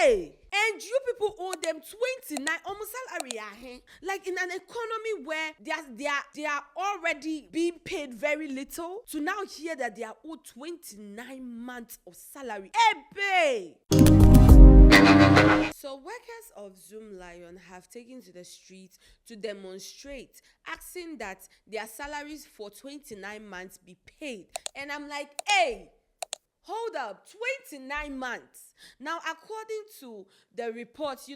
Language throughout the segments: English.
Hey! And you people owe them 29 almost salary. Like in an economy where they are already being paid very little, to now hear that they are owed 29 months of salary. Hey, so workers of Zoomlion have taken to the streets to demonstrate, asking that their salaries for 29 months be paid. And I'm like, hey, hold up, 29 months. Now, according to the reports,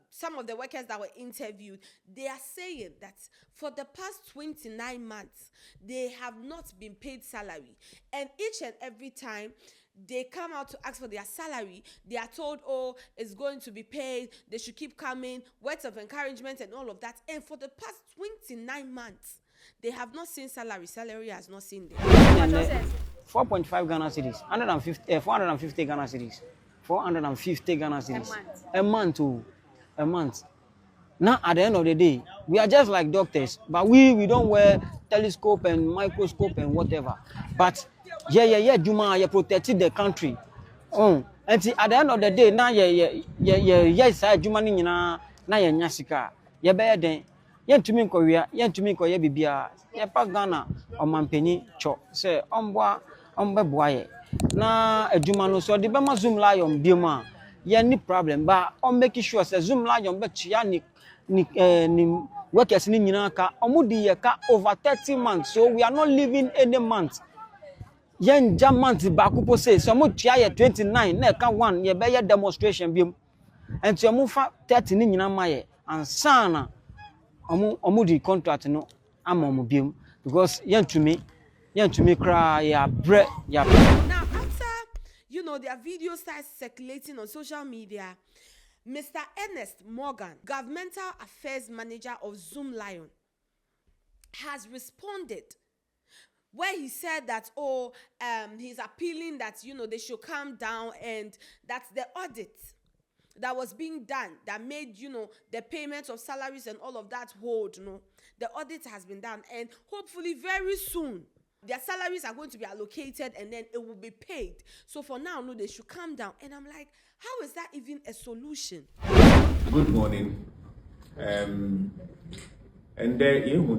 some of the workers that were interviewed, they are saying that for the past 29 months, they have not been paid salary. And each and every time they come out to ask for their salary, they are told, oh, it's going to be paid, they should keep coming, words of encouragement and all of that. And for the past 29 months, they have not seen salary. Salary has not seen them. 4.5 Ghana cedis, 450 Ghana cedis, 450 Ghana cedis. A month. A month. Now, at the end of the day, we are just like doctors, but we don't wear telescope and microscope and whatever. But Juma, you protected the country. And at the end of the day, now, yes, Juma, na nyasika, ya beden. Yen tumi Korea, yen tumi Korea bibia, ye pa Ghana o mampeni cho se ombeboaye na adwuma no so de be ma Zoomlion bioma ye ni problem ba o make sure say Zoomlion be tia ni workers ni nyina ka omudi ye ka over 30 months, so we are not living any month. Yen jam month ba kupo say so mo tia ye 29 na ka 1 ye be ye demonstration biom enti omo fa 30 ni nyina ma ye ansana omudi contract no ama omubium because yen to me cry ya bre ya. Now after their video starts circulating on social media, Mr. Ernest Morgan, governmental affairs manager of Zoomlion, has responded where he said that he's appealing that they should calm down, and that's the audit that was being done that made the payment of salaries and all of that hold. The audit has been done, and hopefully very soon their salaries are going to be allocated and then it will be paid. So for now, they should calm down. And I'm like, how is that even a solution? Good morning. And there you know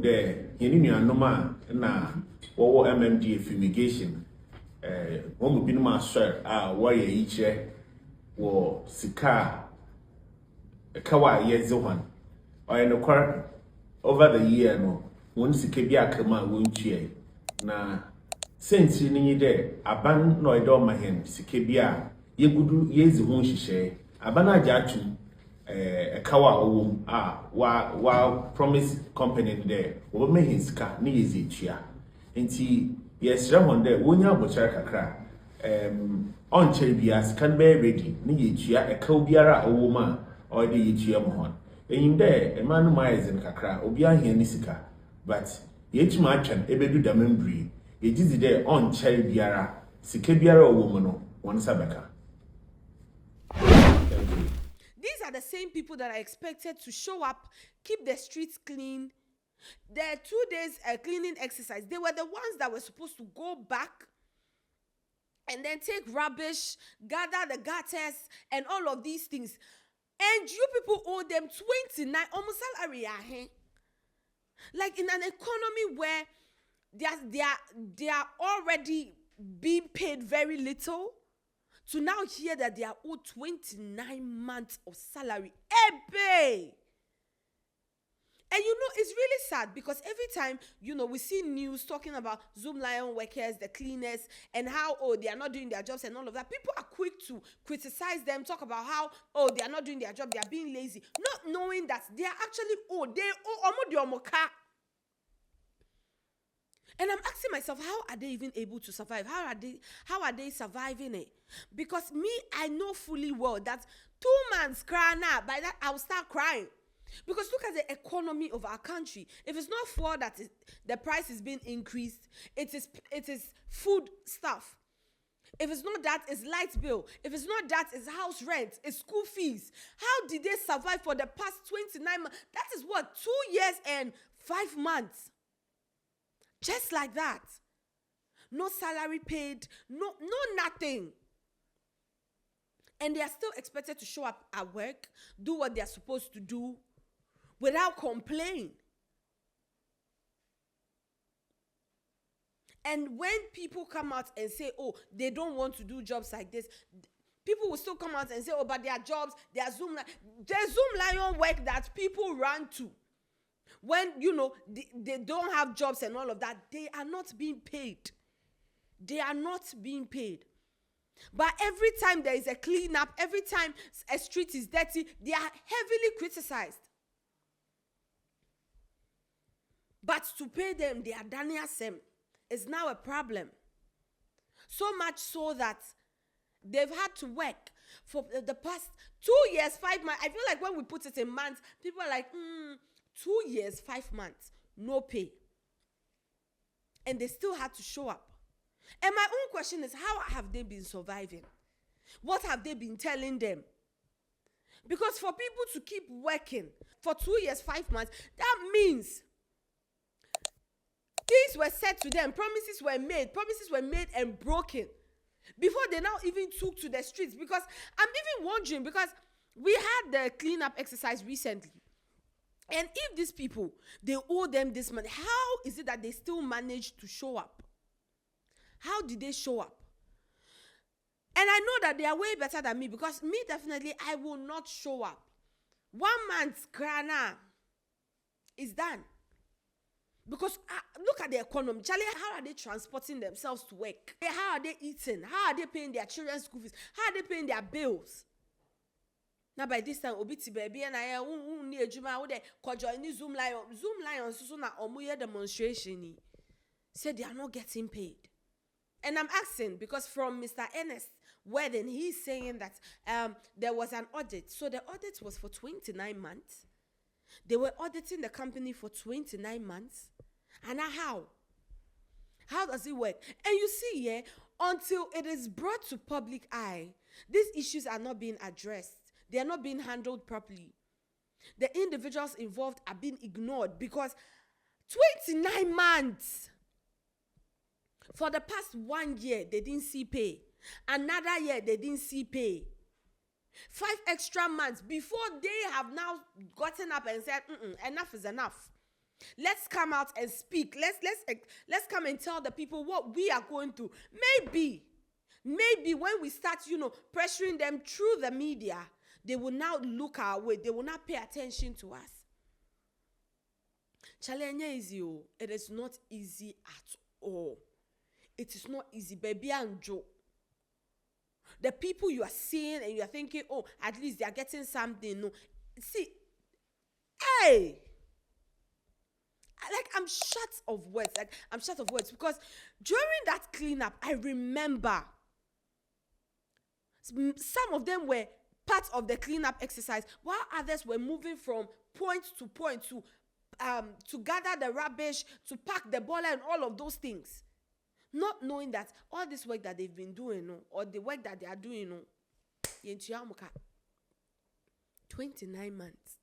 na MMDA fumigation. One will be my sir. Why each wo sika kawa yezi one or no car over the year no one sika bi akama wonchie na sense ni de aban no edo mahen sika bi a yegudu yezi ho hihye aban aja atum kawa owom wa promise company there wo mahen sika ni yezi tua enti yesra hon de wonya abochara kakra on Charley can be ready. Niya a cobiara a woman or the Yichia Mohon. In there, a man miles in Kakra, Obia here Nisika, but yet much and ebedu the membry. It is there on Charley Sikebiara woman, one Sabaka. These are the same people that are expected to show up, keep the streets clean. Their 2 days cleaning exercise, they were the ones that were supposed to go back and then take rubbish, gather the gutters, and all of these things. And you people owe them 29 almost salary. Like in an economy where they are already being paid very little, to now hear that they are owed 29 months of salary. Ebe! And it's really sad because every time, we see news talking about Zoomlion workers, the cleaners, and how, they are not doing their jobs and all of that. People are quick to criticize them, talk about how, they are not doing their job, they are being lazy, not knowing that they are actually owed. They owe omoka. And I'm asking myself, how are they even able to survive? How are they surviving it? Because I know fully well that 2 months cry now, by that I'll start crying. Because look at the economy of our country. If it's not for that the price is being increased, it is food stuff. If it's not that, it's light bill. If it's not that, it's house rent, it's school fees. How did they survive for the past 29 months? That is what, 2 years and 5 months. Just like that. No salary paid, no nothing. And they are still expected to show up at work, do what they are supposed to do without complaint. And when people come out and say, oh, they don't want to do jobs like this, people will still come out and say, oh, but their jobs, their Zoomlion work that people run to. When, they don't have jobs and all of that, they are not being paid. They are not being paid. But every time there is a cleanup, every time a street is dirty, they are heavily criticized. But to pay them, they are done Sem is now a problem. So much so that they've had to work for the past 2 years, 5 months. I feel like when we put it in months, people are like, 2 years, 5 months, no pay. And they still had to show up. And my own question is, how have they been surviving? What have they been telling them? Because for people to keep working for 2 years, 5 months, that means things were said to them, promises were made and broken before they now even took to the streets. Because I'm even wondering, because we had the cleanup exercise recently. And if these people, they owe them this money, how is it that they still managed to show up? How did they show up? And I know that they are way better than me, because me, definitely, I will not show up. 1 month's grana is done. Because look at the economy. Charley, how are they transporting themselves to work? How are they eating? How are they paying their children's school fees? How are they paying their bills? Now by this time, Obiti baby and I need Juma would join Zoomlion so na omuye demonstration. Said they are not getting paid. And I'm asking because from Mr. Ernest Wedding, he's saying that there was an audit. So the audit was for 29 months. They were auditing the company for 29 months. And now how? How does it work? And you see, until it is brought to public eye, these issues are not being addressed. They are not being handled properly. The individuals involved are being ignored because 29 months. For the past 1 year, they didn't see pay. Another year, they didn't see pay. 5 extra months before they have now gotten up and said, enough is enough. Let's come out and speak. Let's come and tell the people what we are going through. Maybe when we start, pressuring them through the media, they will now look our way. They will not pay attention to us. Challenge easy. It is not easy at all. It is not easy, baby and Joe. The people you are seeing and you are thinking, oh, at least they are getting something. No, see, hey, I'm short of words. Because during that cleanup, I remember some of them were part of the cleanup exercise, while others were moving from point to point to gather the rubbish, to pack the boiler and all of those things. Not knowing that all this work that they've been doing, or the work that they are doing, 29 months.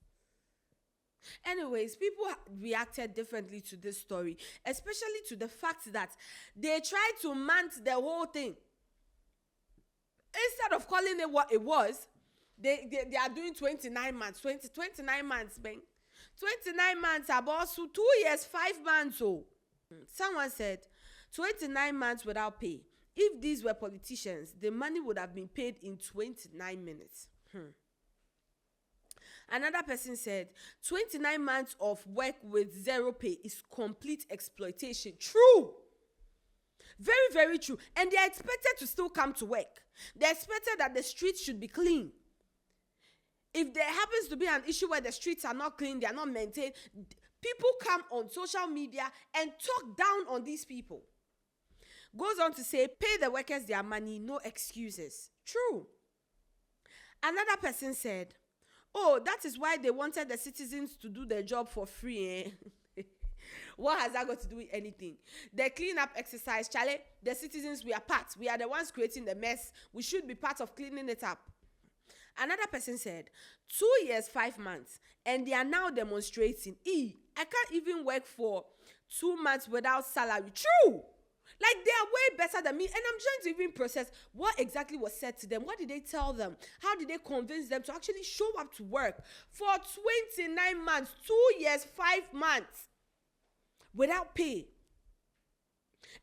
Anyways, people reacted differently to this story, especially to the fact that they tried to mount the whole thing. Instead of calling it what it was, they are doing 29 months. 29 months, man. 29 months, about 2 years, 5 months. Oh. Someone said, 29 months without pay. If these were politicians, the money would have been paid in 29 minutes. Another person said, 29 months of work with 0 pay is complete exploitation. True. Very, very true. And they are expected to still come to work. They are expected that the streets should be clean. If there happens to be an issue where the streets are not clean, they are not maintained, people come on social media and talk down on these people. Goes on to say, pay the workers their money, no excuses. True. Another person said, oh, that is why they wanted the citizens to do their job for free. What has that got to do with anything? The cleanup exercise, Charley, the citizens, we are part. We are the ones creating the mess. We should be part of cleaning it up. Another person said, 2 years, 5 months, and they are now demonstrating. I can't even work for 2 months without salary. True. Like, they are way better than me, and I'm trying to even process what exactly was said to them. What did they tell them? How did they convince them to actually show up to work for 29 months, 2 years, 5 months without pay?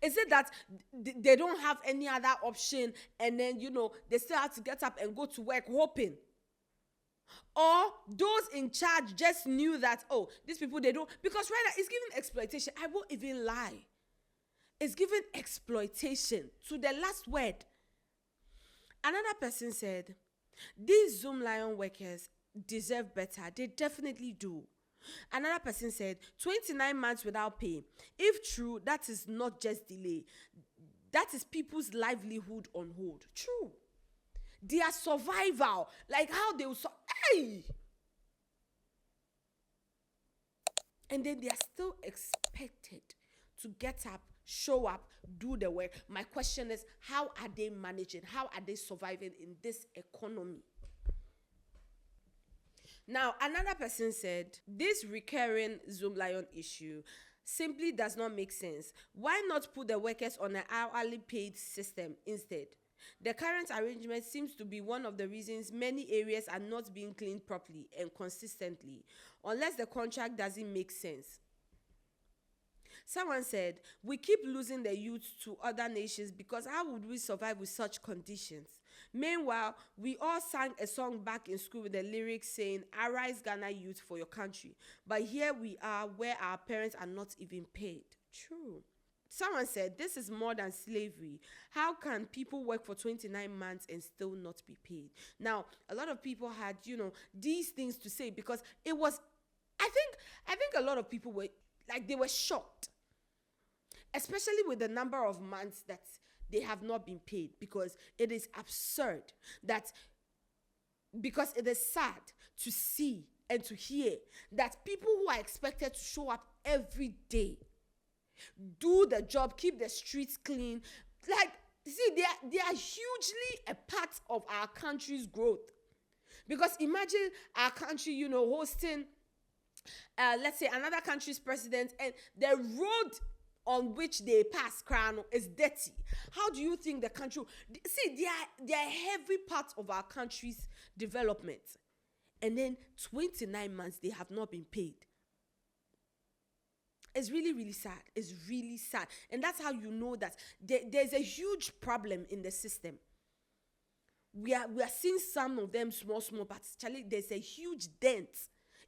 Is it that they don't have any other option, and then, they still have to get up and go to work hoping? Or those in charge just knew that, oh, these people, they don't, because right now it's giving exploitation. I won't even lie. It's giving exploitation to the last word. Another person said, these Zoomlion workers deserve better. They definitely do. Another person said, 29 months without pay. If true, that is not just delay. That is people's livelihood on hold. True. Their survival, like how they will hey! And then they are still expected to get up, show up, do the work. My question is, how are they managing? How are they surviving in this economy? Now, another person said, this recurring Zoomlion issue simply does not make sense. Why not put the workers on an hourly paid system instead? The current arrangement seems to be one of the reasons many areas are not being cleaned properly and consistently, unless the contract doesn't make sense. Someone said, we keep losing the youth to other nations because how would we survive with such conditions? Meanwhile, we all sang a song back in school with the lyrics saying, arise Ghana youth for your country. But here we are where our parents are not even paid. True. Someone said, this is more than slavery. How can people work for 29 months and still not be paid? Now, a lot of people had, these things to say because it was, I think a lot of people were, they were shocked. Especially with the number of months that they have not been paid, because it is absurd because it is sad to see and to hear that people who are expected to show up every day, do the job, keep the streets clean, they are hugely a part of our country's growth. Because imagine our country, hosting, let's say another country's president, and the road on which they pass crown is dirty. How do you think the country? See, they are a heavy part of our country's development, and then 29 months they have not been paid. It's really, really sad. It's really sad, and that's how you know that there's a huge problem in the system. We are seeing some of them small, but Charley, there's a huge dent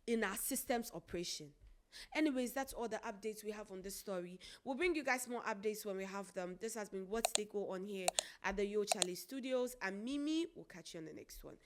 in our system's operation. Anyways, that's all the updates we have on this story. We'll bring you guys more updates when we have them. This has been What's They Go On here at the Charley Studios. I'm Mimi. We'll catch you on the next one.